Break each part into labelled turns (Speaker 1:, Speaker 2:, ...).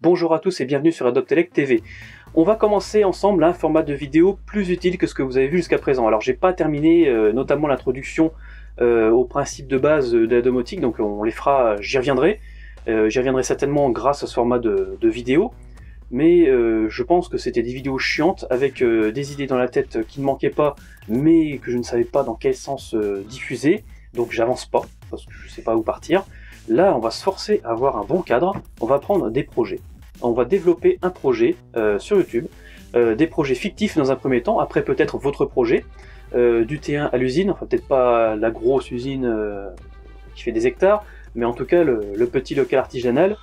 Speaker 1: Bonjour à tous et bienvenue sur Adoptelec TV. On va commencer ensemble un format de vidéo plus utile que ce que vous avez vu jusqu'à présent. Alors j'ai pas terminé notamment l'introduction au principe de base de la domotique, donc on les fera, j'y reviendrai. J'y reviendrai certainement grâce à ce format de vidéo. Mais je pense que c'était des vidéos chiantes avec des idées dans la tête qui ne manquaient pas, mais que je ne savais pas dans quel sens diffuser. Donc j'avance pas, parce que je sais pas où partir. Là, on va se forcer à avoir un bon cadre, on va prendre des projets. On va développer un projet sur YouTube, des projets fictifs dans un premier temps, après peut-être votre projet, du T1 à l'usine, enfin peut-être pas la grosse usine qui fait des hectares, mais en tout cas le petit local artisanal,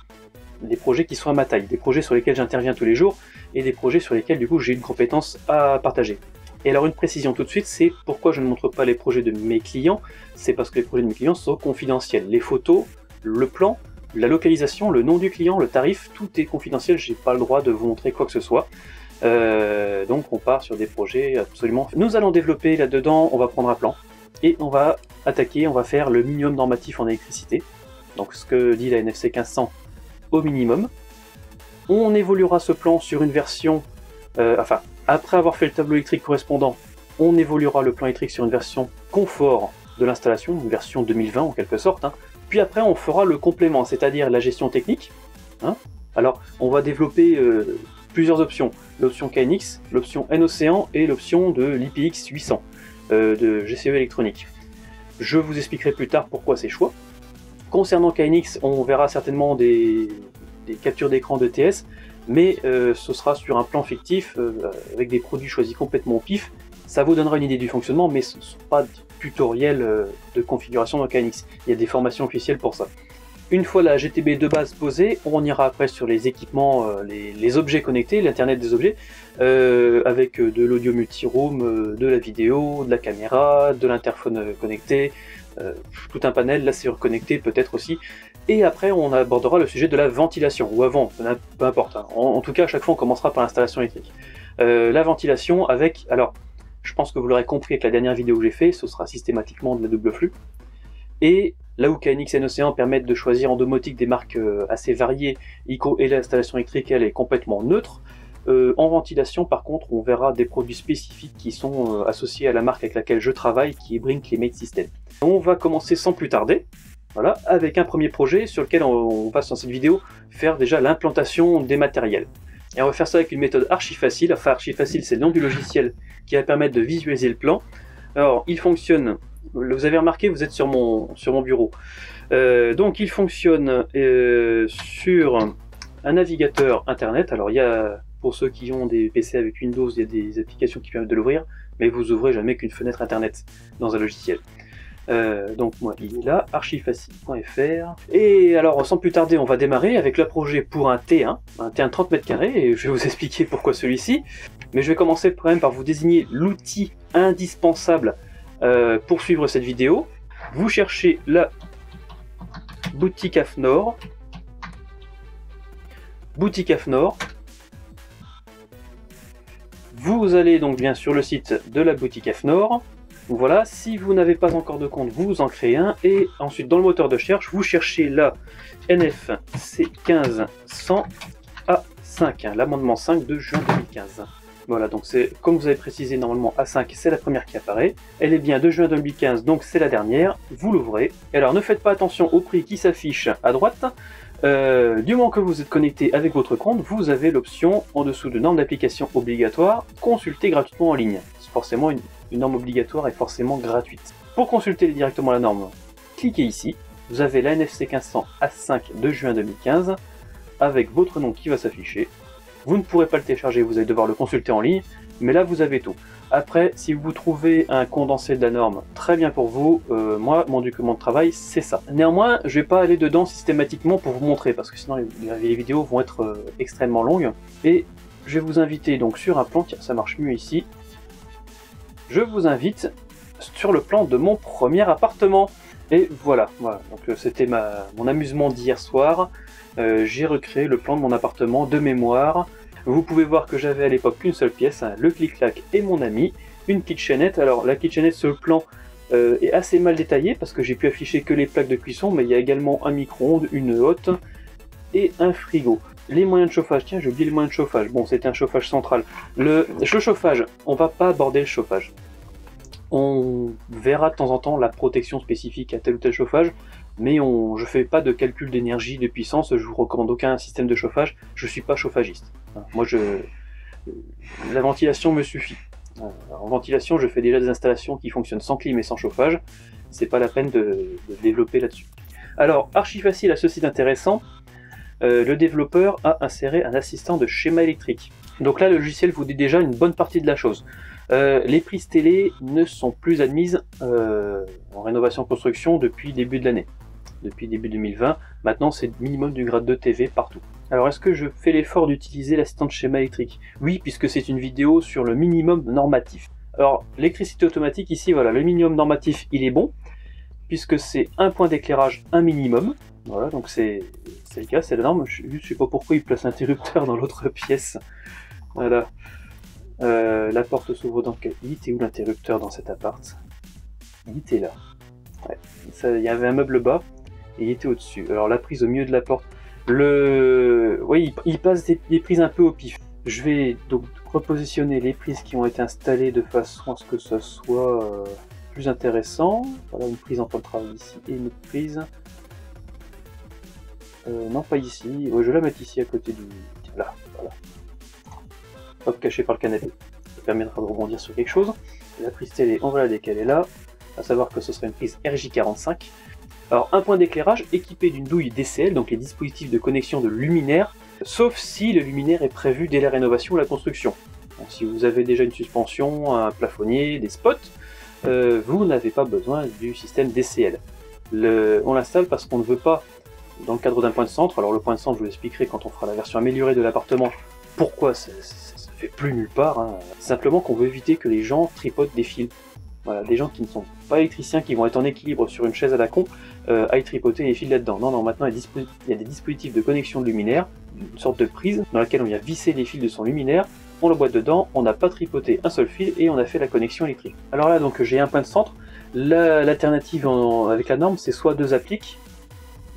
Speaker 1: des projets qui sont à ma taille, des projets sur lesquels j'interviens tous les jours, et des projets sur lesquels du coup j'ai une compétence à partager. Et alors une précision tout de suite, c'est pourquoi je ne montre pas les projets de mes clients, c'est parce que les projets de mes clients sont confidentiels. Les photos, le plan, la localisation, le nom du client, le tarif, tout est confidentiel, j'ai pas le droit de vous montrer quoi que ce soit. Donc on part sur des projets absolument... Nous allons développer là-dedans, on va prendre un plan, et on va attaquer, on va faire le minimum normatif en électricité. Donc ce que dit la NFC 1500 au minimum. On évoluera ce plan sur une version... après avoir fait le tableau électrique correspondant, on évoluera le plan électrique sur une version confort de l'installation, une version 2020 en quelque sorte, hein. Puis après on fera le complément, c'est-à-dire la gestion technique. Hein. Alors on va développer plusieurs options, l'option KNX, l'option N-Océan et l'option de l'IPX 800 de GCE électronique. Je vous expliquerai plus tard pourquoi ces choix. Concernant KNX, on verra certainement des captures d'écran de TS, mais ce sera sur un plan fictif, avec des produits choisis complètement au pif. Ça vous donnera une idée du fonctionnement, mais ce ne sont pas des tutoriels de configuration dans KNX. Il y a des formations officielles pour ça. Une fois la GTB de base posée, on ira après sur les équipements, les objets connectés, l'internet des objets, avec de l'audio multi-room, de la vidéo, de la caméra, de l'interphone connecté, tout un panel, la serrure connectée peut-être aussi. Et après on abordera le sujet de la ventilation, ou avant, peu importe. Hein. En tout cas à chaque fois on commencera par l'installation électrique. La ventilation avec, alors je pense que vous l'aurez compris avec la dernière vidéo que j'ai fait, ce sera systématiquement de la double flux. Et là où KNX et N-Océan permettent de choisir en domotique des marques assez variées, et l'installation électrique elle est complètement neutre, en ventilation par contre on verra des produits spécifiques qui sont associés à la marque avec laquelle je travaille, qui est Brinkley Made System. On va commencer sans plus tarder, voilà, avec un premier projet sur lequel on va dans cette vidéo faire déjà l'implantation des matériels. Et on va faire ça avec une méthode archi facile. Enfin, archi facile, c'est le nom du logiciel qui va permettre de visualiser le plan. Alors, il fonctionne, vous avez remarqué, vous êtes sur mon bureau. Donc, il fonctionne sur un navigateur internet. Alors, il y a, pour ceux qui ont des PC avec Windows, il y a des applications qui permettent de l'ouvrir, mais vous ouvrez jamais qu'une fenêtre internet dans un logiciel. Donc moi il est là, archifacile.fr. Et alors sans plus tarder on va démarrer avec le projet pour un T1 30 mètres carrés, et je vais vous expliquer pourquoi celui-ci. Mais je vais commencer quand même par vous désigner l'outil indispensable pour suivre cette vidéo. Vous cherchez la boutique AFNOR. Boutique AFNOR. Vous allez donc bien sur le site de la boutique AFNOR. Voilà, si vous n'avez pas encore de compte, vous en créez un, et ensuite dans le moteur de recherche, vous cherchez la NFC 1500 A5, hein, l'amendement 5 de juin 2015. Voilà, donc c'est comme vous avez précisé, normalement A5 c'est la première qui apparaît, elle est bien de juin 2015, donc c'est la dernière, vous l'ouvrez. Et alors ne faites pas attention au prix qui s'affiche à droite, du moment que vous êtes connecté avec votre compte, vous avez l'option en dessous de normes d'application obligatoire, consulter gratuitement en ligne. C'est forcément une norme obligatoire et forcément gratuite. Pour consulter directement la norme, cliquez ici, vous avez la NFC 1500 A5 de juin 2015, avec votre nom qui va s'afficher. Vous ne pourrez pas le télécharger, vous allez devoir le consulter en ligne, mais là vous avez tout. Après, si vous trouvez un condensé de la norme, très bien pour vous, moi, mon document de travail, c'est ça. Néanmoins, je ne vais pas aller dedans systématiquement pour vous montrer, parce que sinon les vidéos vont être extrêmement longues. Et je vais vous inviter donc sur un plan, tiens, ça marche mieux ici. Je vous invite sur le plan de mon premier appartement. Et voilà, donc c'était mon amusement d'hier soir. J'ai recréé le plan de mon appartement de mémoire. Vous pouvez voir que j'avais à l'époque qu'une seule pièce, hein, le clic-clac et mon ami, une kitchenette. Alors la kitchenette sur le plan est assez mal détaillée parce que j'ai pu afficher que les plaques de cuisson, mais il y a également un micro-ondes, une hotte et un frigo. Les moyens de chauffage, tiens j'ai oublié les moyens de chauffage, bon c'était un chauffage central. Le chauffage, on va pas aborder le chauffage. On verra de temps en temps la protection spécifique à tel ou tel chauffage, mais je fais pas de calcul d'énergie, de puissance, je vous recommande aucun système de chauffage, je suis pas chauffagiste. Moi la ventilation me suffit. En ventilation je fais déjà des installations qui fonctionnent sans clim et sans chauffage, c'est pas la peine de développer là-dessus. Alors archi facile à ce site intéressant, le développeur a inséré un assistant de schéma électrique. Donc là le logiciel vous dit déjà une bonne partie de la chose. Les prises télé ne sont plus admises en rénovation construction depuis début de l'année, depuis début 2020. Maintenant c'est minimum du grade 2 TV partout. Alors est-ce que je fais l'effort d'utiliser l'assistant de schéma électrique? Oui, puisque c'est une vidéo sur le minimum normatif. Alors l'électricité automatique ici, voilà, le minimum normatif il est bon, puisque c'est un point d'éclairage, un minimum. Voilà, donc c'est le cas, c'est la norme. Je sais pas pourquoi il place l'interrupteur dans l'autre pièce. Voilà. La porte s'ouvre dans quel... Il était où l'interrupteur dans cet appart? Il était là. Ouais. Il y avait un meuble bas et il était au-dessus. Alors la prise au milieu de la porte. Oui, il passe des prises un peu au pif. Je vais donc repositionner les prises qui ont été installées de façon à ce que ça soit plus intéressant. Voilà, une prise en point de travail ici et une autre prise. Non, pas ici. Ouais, je vais la mettre ici à côté du... Là, voilà. Hop, caché par le canapé. Ça permettra de rebondir sur quelque chose. La prise télé, on va la décaler là. À savoir que ce sera une prise RJ45. Alors, un point d'éclairage équipé d'une douille DCL, donc les dispositifs de connexion de luminaire, sauf si le luminaire est prévu dès la rénovation ou la construction. Donc, si vous avez déjà une suspension, un plafonnier, des spots, vous n'avez pas besoin du système DCL. On l'installe parce qu'on ne veut pas, dans le cadre d'un point de centre, alors le point de centre, je vous l'expliquerai quand on fera la version améliorée de l'appartement, pourquoi ça fait plus nulle part, hein. Simplement qu'on veut éviter que les gens tripotent des fils. Voilà, des gens qui ne sont pas électriciens, qui vont être en équilibre sur une chaise à la con, aillent tripoter les fils là-dedans. Non, non, maintenant il y a des dispositifs de connexion de luminaire, une sorte de prise dans laquelle on vient visser les fils de son luminaire, on le boite dedans, on n'a pas tripoté un seul fil et on a fait la connexion électrique. Alors là, donc j'ai un point de centre. L'alternative avec la norme, c'est soit deux appliques.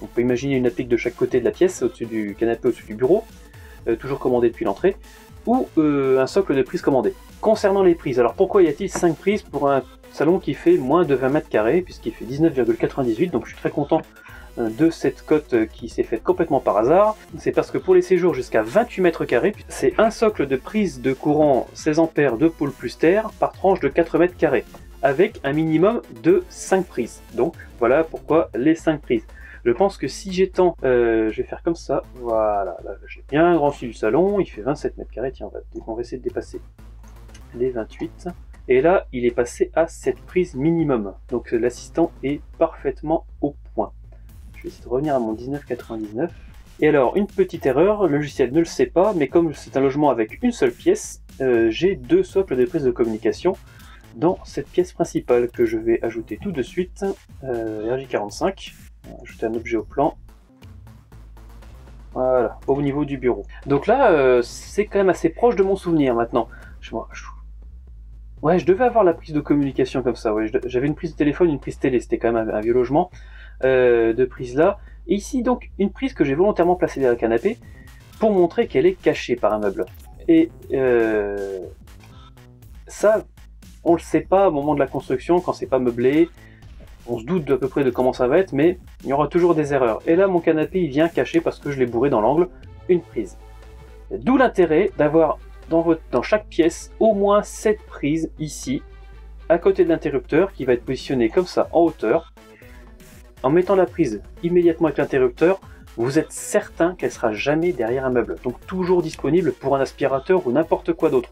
Speaker 1: On peut imaginer une applique de chaque côté de la pièce, au-dessus du canapé, au-dessus du bureau, toujours commandé depuis l'entrée, ou un socle de prise commandé. Concernant les prises, alors pourquoi y a-t-il 5 prises pour un salon qui fait moins de 20 mètres carrés, puisqu'il fait 19,98, donc je suis très content de cette cote qui s'est faite complètement par hasard. C'est parce que pour les séjours jusqu'à 28 mètres carrés, c'est un socle de prise de courant 16 ampères de pôle plus terre par tranche de 4 mètres carrés, avec un minimum de 5 prises. Donc voilà pourquoi les 5 prises. Je pense que si j'étends, je vais faire comme ça, voilà, là j'ai bien agrandi le salon, il fait 27 mètres carrés, tiens on va essayer de dépasser les 28, et là il est passé à 7 prises minimum, donc l'assistant est parfaitement au point. Je vais essayer de revenir à mon 19,99, et alors une petite erreur, le logiciel ne le sait pas, mais comme c'est un logement avec une seule pièce, j'ai 2 socles de prise de communication dans cette pièce principale, que je vais ajouter tout de suite, RJ45, ajouter un objet au plan, voilà, au niveau du bureau. Donc là, c'est quand même assez proche de mon souvenir maintenant. Ouais, je devais avoir la prise de communication comme ça, ouais. J'avais une prise de téléphone, une prise télé, c'était quand même un vieux logement, de prise là. Et ici donc, une prise que j'ai volontairement placée derrière le canapé, pour montrer qu'elle est cachée par un meuble. Et ça, on le sait pas au moment de la construction, quand c'est pas meublé. On se doute à peu près de comment ça va être, mais il y aura toujours des erreurs. Et là, mon canapé, il vient cacher, parce que je l'ai bourré dans l'angle, une prise. D'où l'intérêt d'avoir dans chaque pièce au moins 7 prises ici, à côté de l'interrupteur, qui va être positionné comme ça, en hauteur. En mettant la prise immédiatement avec l'interrupteur, vous êtes certain qu'elle sera jamais derrière un meuble. Donc toujours disponible pour un aspirateur ou n'importe quoi d'autre.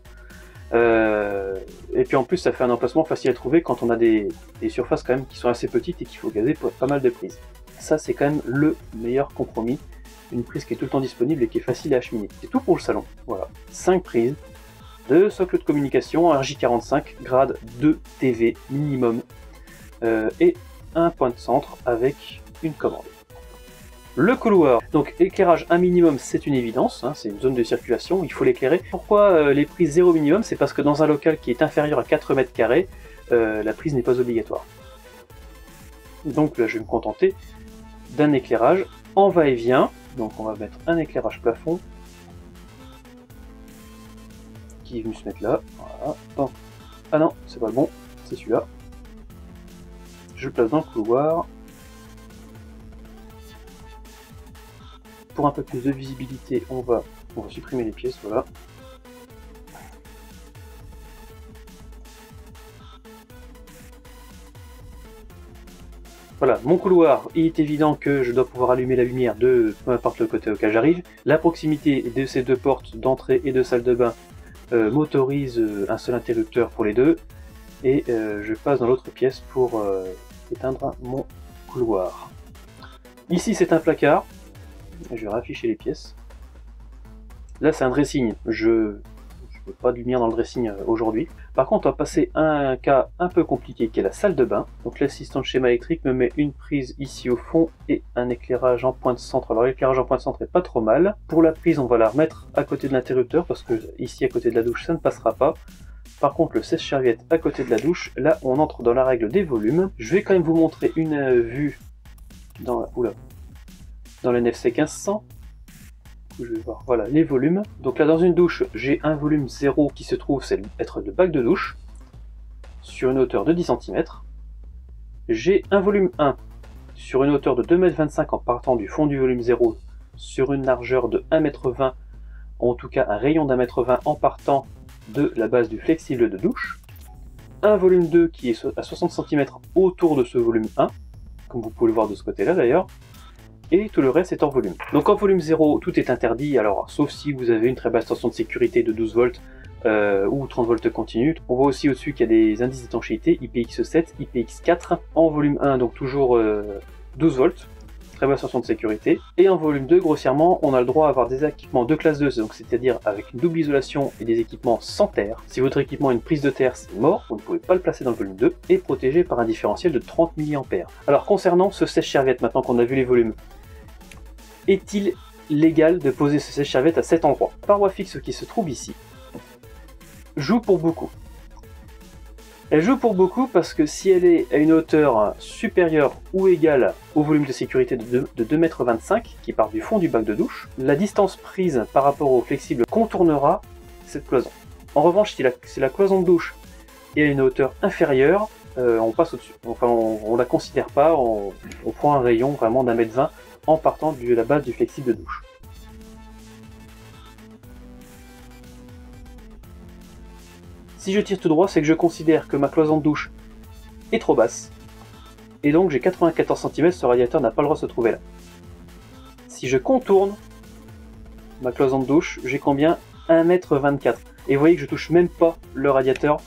Speaker 1: Et puis en plus ça fait un emplacement facile à trouver quand on a des surfaces quand même qui sont assez petites et qu'il faut gazer pour pas mal de prises. Ça c'est quand même le meilleur compromis, une prise qui est tout le temps disponible et qui est facile à acheminer. C'est tout pour le salon, voilà. 5 prises, 2 socles de communication, un RJ45, grade 2 TV minimum, et un point de centre avec une commande. Le couloir, donc éclairage un minimum, c'est une évidence, hein, c'est une zone de circulation, il faut l'éclairer. Pourquoi les prises 0 minimum? C'est parce que dans un local qui est inférieur à 4 mètres carrés, la prise n'est pas obligatoire. Donc là je vais me contenter d'un éclairage en va-et-vient, Donc on va mettre un éclairage plafond qui est venu se mettre là. Voilà. Donc, ah non, c'est pas le bon, c'est celui-là. Je le place dans le couloir. Pour un peu plus de visibilité, on va supprimer les pièces, voilà. Voilà, mon couloir, il est évident que je dois pouvoir allumer la lumière de peu importe le côté auquel j'arrive. La proximité de ces deux portes d'entrée et de salle de bain m'autorise un seul interrupteur pour les deux. Et je passe dans l'autre pièce pour éteindre mon couloir. Ici c'est un placard. Je vais réafficher les pièces. Là c'est un dressing. Je n'ai pas de lumière dans le dressing aujourd'hui. Par contre on va passer à un cas un peu compliqué qui est la salle de bain. Donc l'assistant de schéma électrique me met une prise ici au fond et un éclairage en point de centre. Alors l'éclairage en point de centre est pas trop mal. Pour la prise on va la remettre à côté de l'interrupteur parce que ici à côté de la douche ça ne passera pas. Par contre le sèche-serviette à côté de la douche, là on entre dans la règle des volumes. Je vais quand même vous montrer une vue dans la NFC 1500. Je vais voir, voilà les volumes. Donc là dans une douche, j'ai un volume 0 qui se trouve être le bac de douche, sur une hauteur de 10 cm. J'ai un volume 1 sur une hauteur de 2,25 m en partant du fond du volume 0, sur une largeur de 1,20 m, en tout cas un rayon d'1,20 m en partant de la base du flexible de douche. Un volume 2 qui est à 60 cm autour de ce volume 1, comme vous pouvez le voir de ce côté là d'ailleurs. Et tout le reste est en volume. Donc en volume 0, tout est interdit, alors sauf si vous avez une très basse tension de sécurité de 12 volts ou 30 volts continu. On voit aussi au-dessus qu'il y a des indices d'étanchéité, IPX7, IPX4. En volume 1, donc toujours 12 volts, très basse tension de sécurité. Et en volume 2, grossièrement, on a le droit à avoir des équipements de classe 2, donc c'est-à-dire avec une double isolation et des équipements sans terre. Si votre équipement a une prise de terre, c'est mort, vous ne pouvez pas le placer dans le volume 2, et protégé par un différentiel de 30 mA. Alors concernant ce sèche-serviette, maintenant qu'on a vu les volumes, est-il légal de poser ce sèche-serviette à cet endroit? Paroi fixe qui se trouve ici joue pour beaucoup. Elle joue pour beaucoup parce que si elle est à une hauteur supérieure ou égale au volume de sécurité de 2,25 m qui part du fond du bac de douche, la distance prise par rapport au flexible contournera cette cloison. En revanche, si la cloison de douche est à une hauteur inférieure, on passe au-dessus. Enfin, on la considère pas, on prend un rayon vraiment d'1,20 m en partant de la base du flexible de douche. Si je tire tout droit, c'est que je considère que ma cloison de douche est trop basse, et donc j'ai 94 cm, ce radiateur n'a pas le droit de se trouver là. Si je contourne ma cloison de douche, j'ai combien? 1,24 m. Et vous voyez que je touche même pas le radiateur,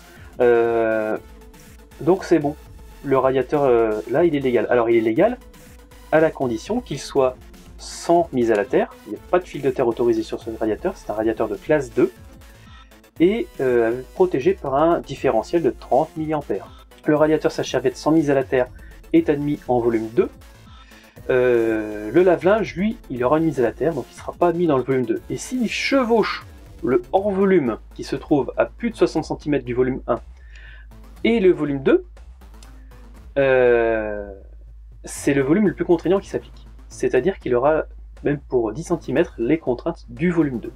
Speaker 1: donc c'est bon. Le radiateur, là, il est légal. Alors il est légal à la condition qu'il soit sans mise à la terre. Il n'y a pas de fil de terre autorisé sur ce radiateur, c'est un radiateur de classe 2 et protégé par un différentiel de 30 mA. Le radiateur sèche-serviette sans mise à la terre est admis en volume 2. Le lave-linge, lui, il aura une mise à la terre, donc il ne sera pas admis dans le volume 2. Et s'il chevauche le hors-volume qui se trouve à plus de 60 cm du volume 1 et le volume 2, c'est le volume le plus contraignant qui s'applique. C'est-à-dire qu'il aura, même pour 10 cm, les contraintes du volume 2.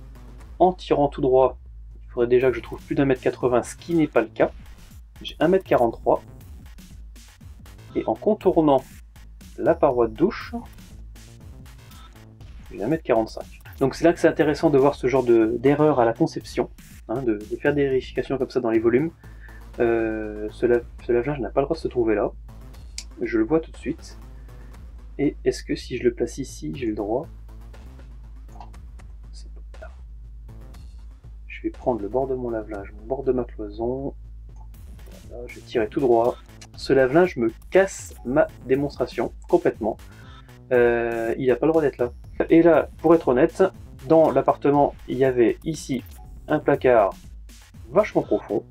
Speaker 1: En tirant tout droit, il faudrait déjà que je trouve plus d'1,80 m, ce qui n'est pas le cas. J'ai 1,43 m. Et en contournant la paroi de douche, j'ai 1,45 m. Donc c'est là que c'est intéressant de voir ce genre d'erreur à la conception, hein, de faire des vérifications comme ça dans les volumes. Ce lave-linge n'a pas le droit de se trouver là. Je le vois tout de suite. Et est-ce que si je le place ici, j'ai le droit? Je vais prendre le bord de mon lave-linge, mon bord de ma cloison. Voilà, je vais tirer tout droit. Ce lave-linge me casse ma démonstration complètement. Il n'a pas le droit d'être là. Et là, pour être honnête, dans l'appartement, il y avait ici un placard vachement profond.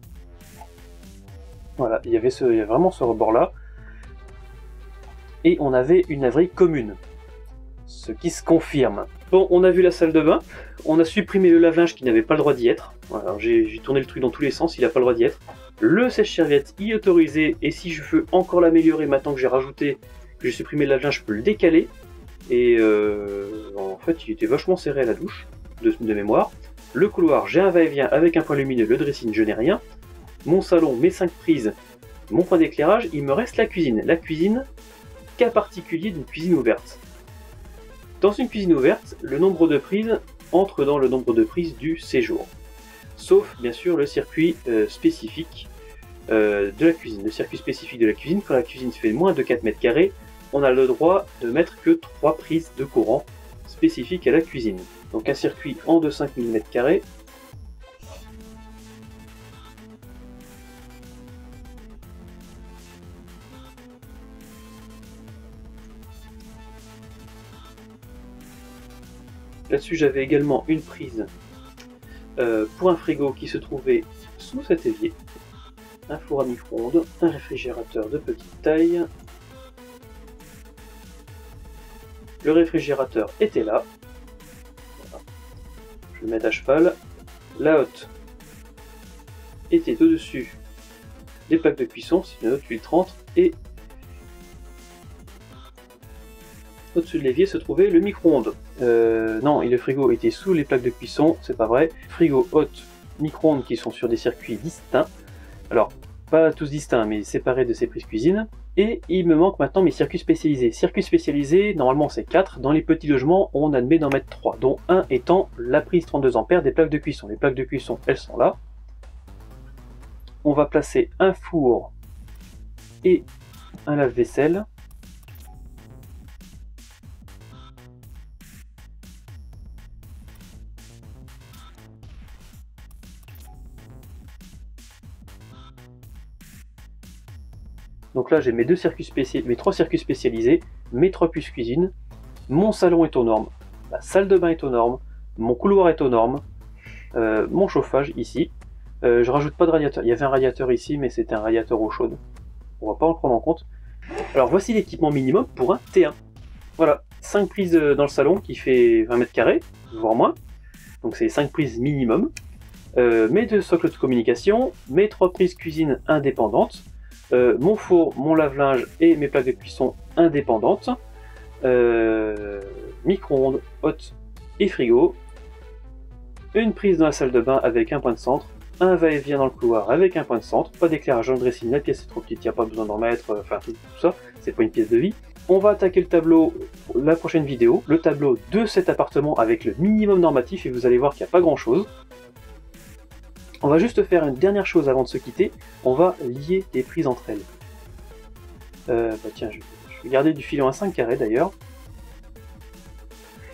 Speaker 1: Voilà, il y avait vraiment ce rebord-là. Et on avait une laverie commune, ce qui se confirme. Bon, on a vu la salle de bain, on a supprimé le lave-linge qui n'avait pas le droit d'y être. Voilà, j'ai tourné le truc dans tous les sens, il n'a pas le droit d'y être. Le sèche-serviette y est autorisé, et si je veux encore l'améliorer maintenant que j'ai supprimé le lave-linge, je peux le décaler. Et en fait, il était vachement serré à la douche, de mémoire. Le couloir, j'ai un va-et-vient avec un point lumineux, le dressing, je n'ai rien. Mon salon, mes 5 prises, mon point d'éclairage, il me reste la cuisine. La cuisine, cas particulier d'une cuisine ouverte. Dans une cuisine ouverte, le nombre de prises entre dans le nombre de prises du séjour. Sauf, bien sûr, le circuit spécifique de la cuisine. Le circuit spécifique de la cuisine, quand la cuisine fait moins de 4 mètres carrés, on a le droit de mettre que 3 prises de courant spécifiques à la cuisine. Donc un circuit en de 5 mm². Là-dessus, j'avais également une prise pour un frigo qui se trouvait sous cet évier, un four à micro-ondes, un réfrigérateur de petite taille. Le réfrigérateur était là. Voilà. Je le mets à cheval. La hotte était au-dessus des plaques de cuisson, c'est une hotte 830, et au-dessus de l'évier se trouvait le micro-ondes. Non, et le frigo était sous les plaques de cuisson, c'est pas vrai. Frigo, hotte, micro-ondes qui sont sur des circuits distincts. Alors, pas tous distincts, mais séparés de ces prises cuisine. Et il me manque maintenant mes circuits spécialisés. Circuits spécialisés, normalement c'est 4. Dans les petits logements, on admet d'en mettre 3, dont un étant la prise 32 ampères des plaques de cuisson. Les plaques de cuisson, elles sont là. On va placer un four et un lave-vaisselle. Donc là j'ai mes 3 circuits spécialisés, mes 3 puces cuisine, mon salon est aux normes, ma salle de bain est aux normes, mon couloir est aux normes, mon chauffage ici. Je rajoute pas de radiateur, il y avait un radiateur ici mais c'était un radiateur eau chaude, on va pas en prendre en compte. Alors voici l'équipement minimum pour un T1. Voilà, 5 prises dans le salon qui fait 20 m², voire moins, donc c'est 5 prises minimum. Mes 2 socles de communication, mes 3 prises cuisine indépendantes, mon four, mon lave-linge et mes plaques de cuisson indépendantes, micro-ondes, hotte et frigo, une prise dans la salle de bain avec un point de centre, un va-et-vient dans le couloir avec un point de centre, pas d'éclairage dans le dressing, la pièce est trop petite, il n'y a pas besoin d'en mettre, enfin tout ça, c'est pas une pièce de vie. On va attaquer le tableau, la prochaine vidéo, le tableau de cet appartement avec le minimum normatif et vous allez voir qu'il n'y a pas grand chose. On va juste faire une dernière chose avant de se quitter, on va lier les prises entre elles. Tiens, je vais garder du filon à 5 carrés d'ailleurs.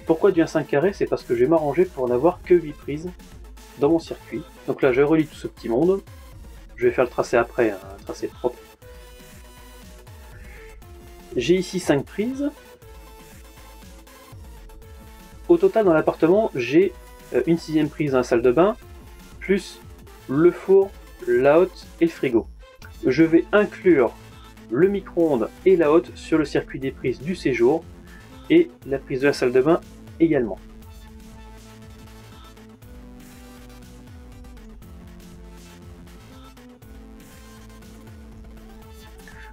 Speaker 1: Pourquoi du 5 carrés? C'est parce que je vais m'arranger pour n'avoir que 8 prises dans mon circuit. Donc là je relie tout ce petit monde. Je vais faire le tracé après, hein, un tracé propre. J'ai ici 5 prises. Au total dans l'appartement, j'ai une 6e prise dans la salle de bain, plus le four, la hotte et le frigo. Je vais inclure le micro-ondes et la hotte sur le circuit des prises du séjour et la prise de la salle de bain également.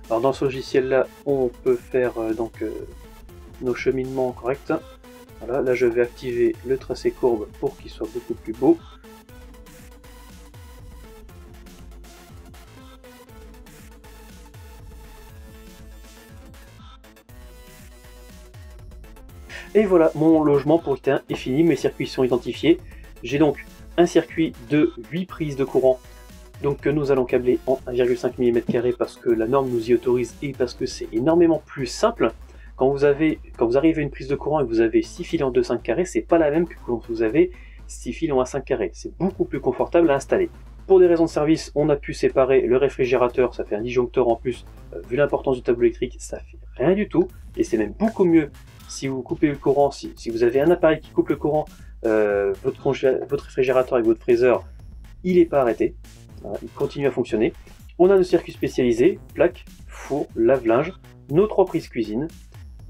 Speaker 1: Alors dans ce logiciel là, on peut faire nos cheminements corrects. Voilà, là je vais activer le tracé courbe pour qu'il soit beaucoup plus beau. Et voilà, mon logement pour le T1 est fini, mes circuits sont identifiés. J'ai donc un circuit de 8 prises de courant donc que nous allons câbler en 1,5 mm² parce que la norme nous y autorise et parce que c'est énormément plus simple. Quand vous arrivez à une prise de courant et que vous avez 6 fils en 2,5 carrés, c'est pas la même que quand vous avez 6 fils en 1,5 carrés. C'est beaucoup plus confortable à installer. Pour des raisons de service, on a pu séparer le réfrigérateur, ça fait un disjoncteur en plus. Vu l'importance du tableau électrique, ça fait rien du tout. Et c'est même beaucoup mieux si vous coupez le courant, si vous avez un appareil qui coupe le courant, votre réfrigérateur et votre freezer, il n'est pas arrêté. Voilà, il continue à fonctionner. On a nos circuits spécialisés, plaques, four, lave-linge, nos 3 prises cuisine,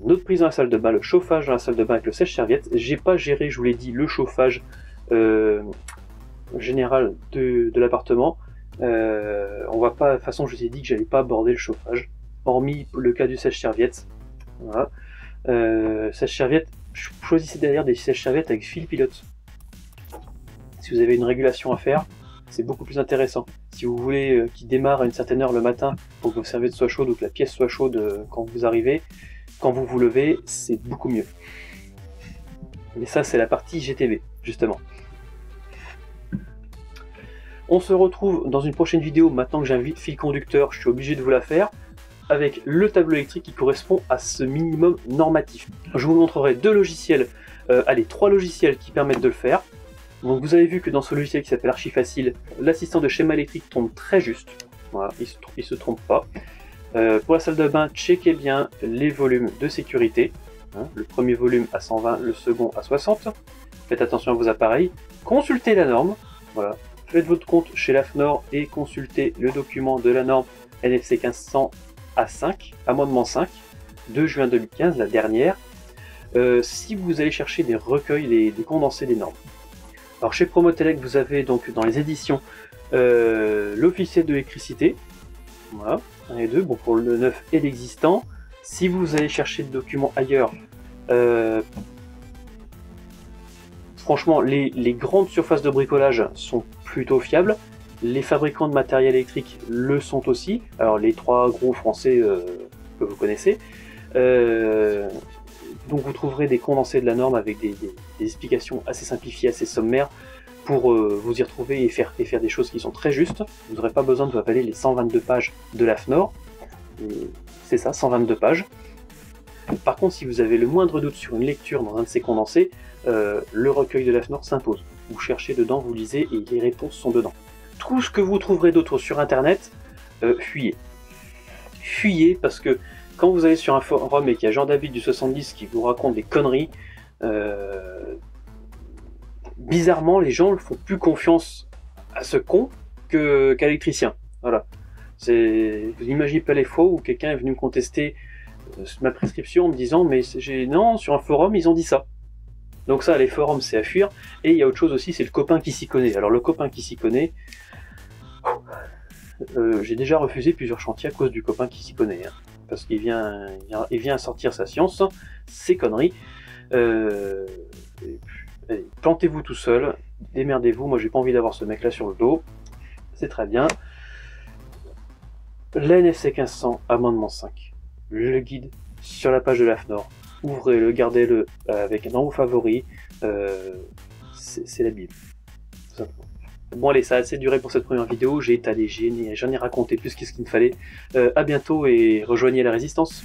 Speaker 1: notre prise dans la salle de bain, le chauffage dans la salle de bain avec le sèche-serviette. J'ai pas géré, je vous l'ai dit, le chauffage général de l'appartement. On va pas, de toute façon je vous ai dit que j'allais pas aborder le chauffage, hormis le cas du sèche-serviette. Voilà. Sèche-serviette, choisissez d'ailleurs des sèche-serviettes avec fil pilote. Si vous avez une régulation à faire, c'est beaucoup plus intéressant. Si vous voulez qu'il démarre à une certaine heure le matin pour que vos serviettes soient chaudes ou que la pièce soit chaude quand vous arrivez, quand vous vous levez, c'est beaucoup mieux. Mais ça, c'est la partie GTV, justement. On se retrouve dans une prochaine vidéo. Maintenant que j'ai un fil conducteur, je suis obligé de vous la faire, avec le tableau électrique qui correspond à ce minimum normatif. Je vous montrerai trois logiciels qui permettent de le faire. Donc vous avez vu que dans ce logiciel qui s'appelle Archifacile, l'assistant de schéma électrique tombe très juste. Voilà, il se trompe pas. Pour la salle de bain, checkez bien les volumes de sécurité. Hein, le premier volume à 120, le second à 60. Faites attention à vos appareils. Consultez la norme. Voilà. Faites votre compte chez l'AFNOR et consultez le document de la norme NFC 1500 A5, amendement 5, de juin 2015, la dernière. Si vous allez chercher des recueils, des condensés des normes. Alors chez Promotelec, vous avez donc dans les éditions l'officiel de l'électricité, voilà, un et deux, bon pour le neuf et l'existant. Si vous allez chercher des documents ailleurs, franchement les grandes surfaces de bricolage sont plutôt fiables, les fabricants de matériel électrique le sont aussi, alors les trois gros français que vous connaissez. Donc vous trouverez des condensés de la norme avec des explications assez simplifiées, assez sommaires pour vous y retrouver et faire des choses qui sont très justes. Vous n'aurez pas besoin de vous avaler les 122 pages de l'AFNOR. C'est ça, 122 pages. Par contre, si vous avez le moindre doute sur une lecture dans un de ces condensés, le recueil de l'AFNOR s'impose. Vous cherchez dedans, vous lisez et les réponses sont dedans. Tout ce que vous trouverez d'autre sur internet, fuyez. Fuyez parce que quand vous allez sur un forum et qu'il y a Jean-David du 70 qui vous raconte des conneries, bizarrement les gens ne font plus confiance à ce con qu'à l'électricien. Voilà. Vous imaginez pas les fois où quelqu'un est venu me contester ma prescription en me disant mais non, sur un forum ils ont dit ça. Donc ça, les forums c'est à fuir. Et il y a autre chose aussi, c'est le copain qui s'y connaît. Alors le copain qui s'y connaît, j'ai déjà refusé plusieurs chantiers à cause du copain qui s'y connaît. Hein. Parce qu'il vient sortir sa science, ses conneries. Allez, plantez-vous tout seul, démerdez-vous, moi j'ai pas envie d'avoir ce mec là sur le dos, c'est très bien. La NFC 1500, amendement 5, le guide sur la page de l'AFNOR, ouvrez-le, gardez-le avec dans vos favoris, c'est la Bible, tout simplement. Bon allez, ça a assez duré pour cette première vidéo, j'ai étalé, j'en ai raconté plus qu'est-ce qu'il me fallait. À bientôt et rejoignez la résistance.